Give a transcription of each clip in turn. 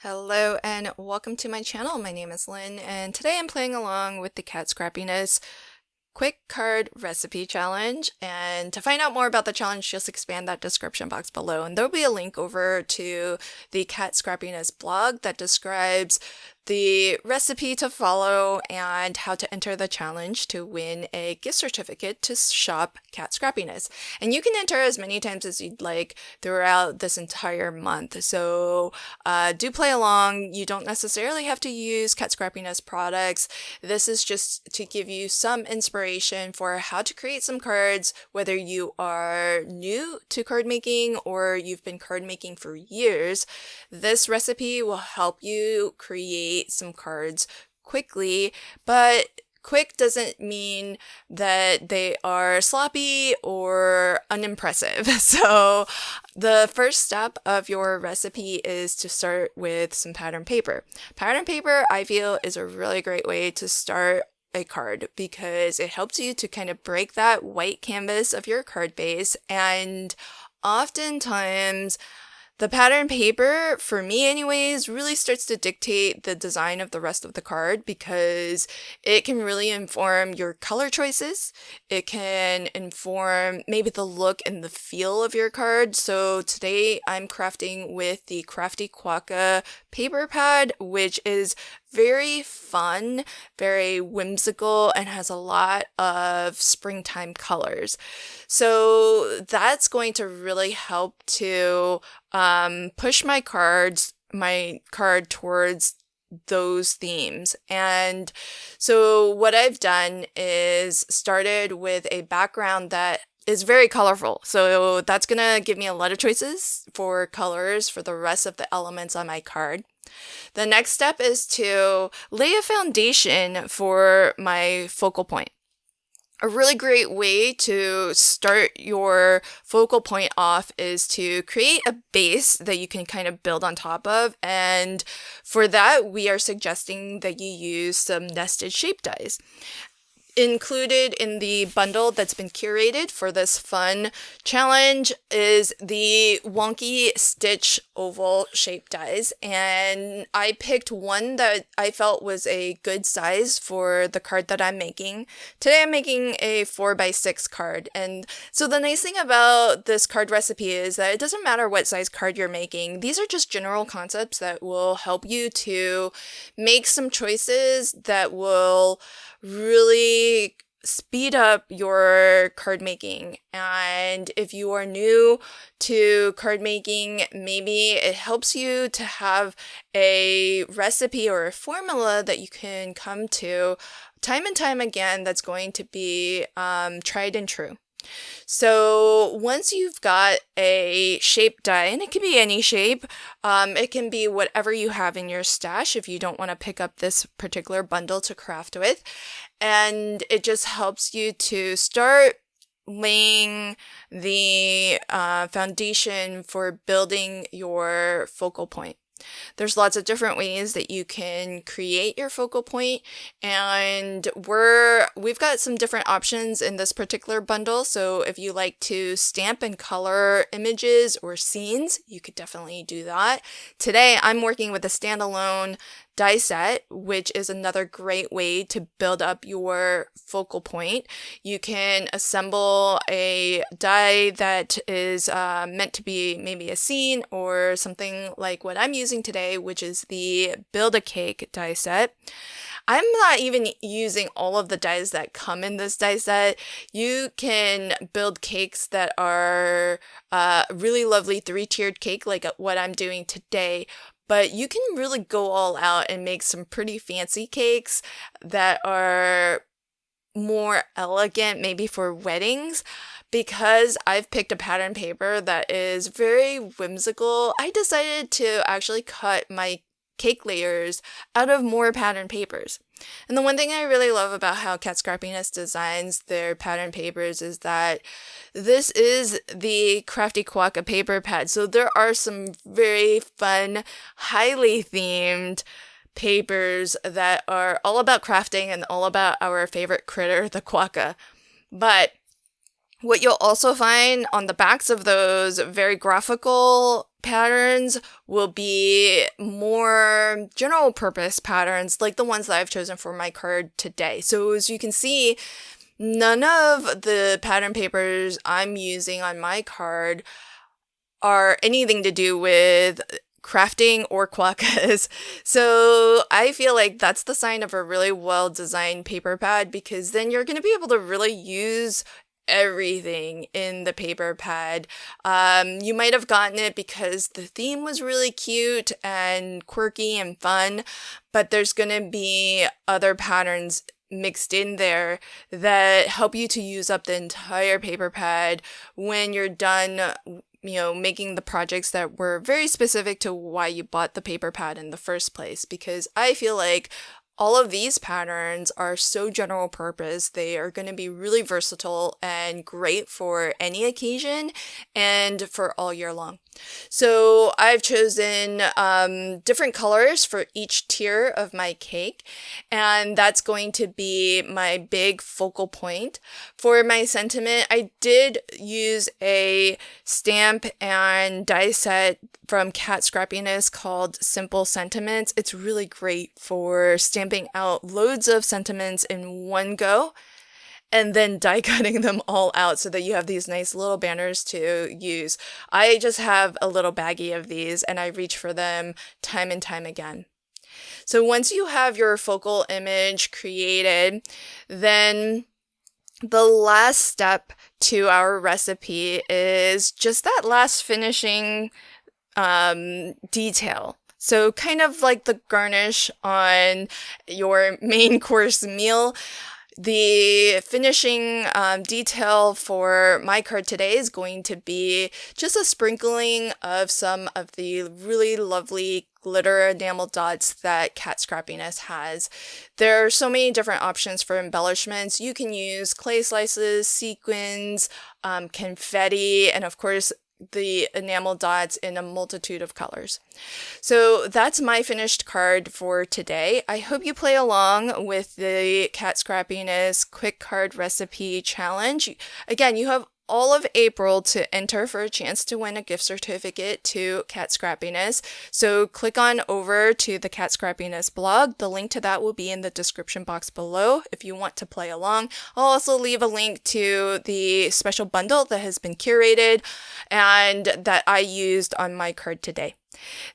Hello and welcome to my channel. My name is Lynn and today I'm playing along with the Cat Scrappiness Quick Card Recipe Challenge. And to find out more about the challenge, just expand that description box below and there'll be a link over to the Cat Scrappiness blog that describes the recipe to follow and how to enter the challenge to win a gift certificate to shop Cat Scrappiness. And you can enter as many times as you'd like throughout this entire month. So do play along. You don't necessarily have to use Cat Scrappiness products. This is just to give you some inspiration for how to create some cards, whether you are new to card making or you've been card making for years. This recipe will help you create some cards quickly, but quick doesn't mean that they are sloppy or unimpressive. So the first step of your recipe is to start with some pattern paper. Pattern paper, I feel, is a really great way to start a card because it helps you to kind of break that white canvas of your card base, and oftentimes the pattern paper, for me anyways, really starts to dictate the design of the rest of the card because it can really inform your color choices. It can inform maybe the look and the feel of your card. So today I'm crafting with the Crafty Quokka paper pad, which is very fun, very whimsical, and has a lot of springtime colors. So that's going to really help to push my card towards those themes. And so what I've done is started with a background that is very colorful. So that's gonna give me a lot of choices for colors for the rest of the elements on my card. The next step is to lay a foundation for my focal point. A really great way to start your focal point off is to create a base that you can kind of build on top of. And for that, we are suggesting that you use some nested shape dies. Included in the bundle that's been curated for this fun challenge is the wonky stitch oval shape dies, and I picked one that I felt was a good size for the card that I'm making. Today I'm making a 4x6 card, and so the nice thing about this card recipe is that it doesn't matter what size card you're making. These are just general concepts that will help you to make some choices that will really speed up your card making. And if you are new to card making, maybe it helps you to have a recipe or a formula that you can come to time and time again that's going to be tried and true. So once you've got a shape die, and it can be any shape, it can be whatever you have in your stash if you don't want to pick up this particular bundle to craft with, and it just helps you to start laying the foundation for building your focal point. There's lots of different ways that you can create your focal point, and we've got some different options in this particular bundle. So if you like to stamp and color images or scenes, you could definitely do that. Today I'm working with a standalone die set, which is another great way to build up your focal point. You can assemble a die that is meant to be maybe a scene or something like what I'm using today, which is the Build-A-Cake die set. I'm not even using all of the dies that come in this die set. You can build cakes that are really lovely 3-tiered cake like what I'm doing today, but you can really go all out and make some pretty fancy cakes that are more elegant, maybe for weddings. Because I've picked a pattern paper that is very whimsical, I decided to actually cut my cake layers out of more pattern papers. And the one thing I really love about how Cat Scrappiness designs their pattern papers is that this is the Crafty Quokka paper pad. So there are some very fun, highly themed papers that are all about crafting and all about our favorite critter, the quokka. But what you'll also find on the backs of those very graphical patterns will be more general purpose patterns like the ones that I've chosen for my card today. So as you can see, none of the pattern papers I'm using on my card are anything to do with crafting or quokkas. So I feel like that's the sign of a really well-designed paper pad, because then you're going to be able to really use everything in the paper pad. You might have gotten it because the theme was really cute and quirky and fun, but there's going to be other patterns mixed in there that help you to use up the entire paper pad when you're done, making the projects that were very specific to why you bought the paper pad in the first place. Because I feel like all of these patterns are so general purpose. They are going to be really versatile and great for any occasion and for all year long. So I've chosen different colors for each tier of my cake, and that's going to be my big focal point. For my sentiment, I did use a stamp and die set from Cat Scrappiness called Simple Sentiments. It's really great for stamping out loads of sentiments in one go and then die cutting them all out so that you have these nice little banners to use. I just have a little baggie of these and I reach for them time and time again. So once you have your focal image created, then the last step to our recipe is just that last finishing detail. So kind of like the garnish on your main course meal. The finishing detail for my card today is going to be just a sprinkling of some of the really lovely glitter enamel dots that Cat Scrappiness has. There are so many different options for embellishments. You can use clay slices, sequins, confetti, and of course the enamel dots in a multitude of colors. So that's my finished card for today. I hope you play along with the Cat Scrappiness Quick Card Recipe Challenge. Again, you have all of April to enter for a chance to win a gift certificate to Cat Scrappiness. So click on over to the Cat Scrappiness blog. The link to that will be in the description box below if you want to play along. I'll also leave a link to the special bundle that has been curated and that I used on my card today.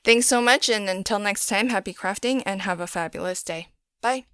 Thanks so much, and until next time, happy crafting and have a fabulous day. Bye.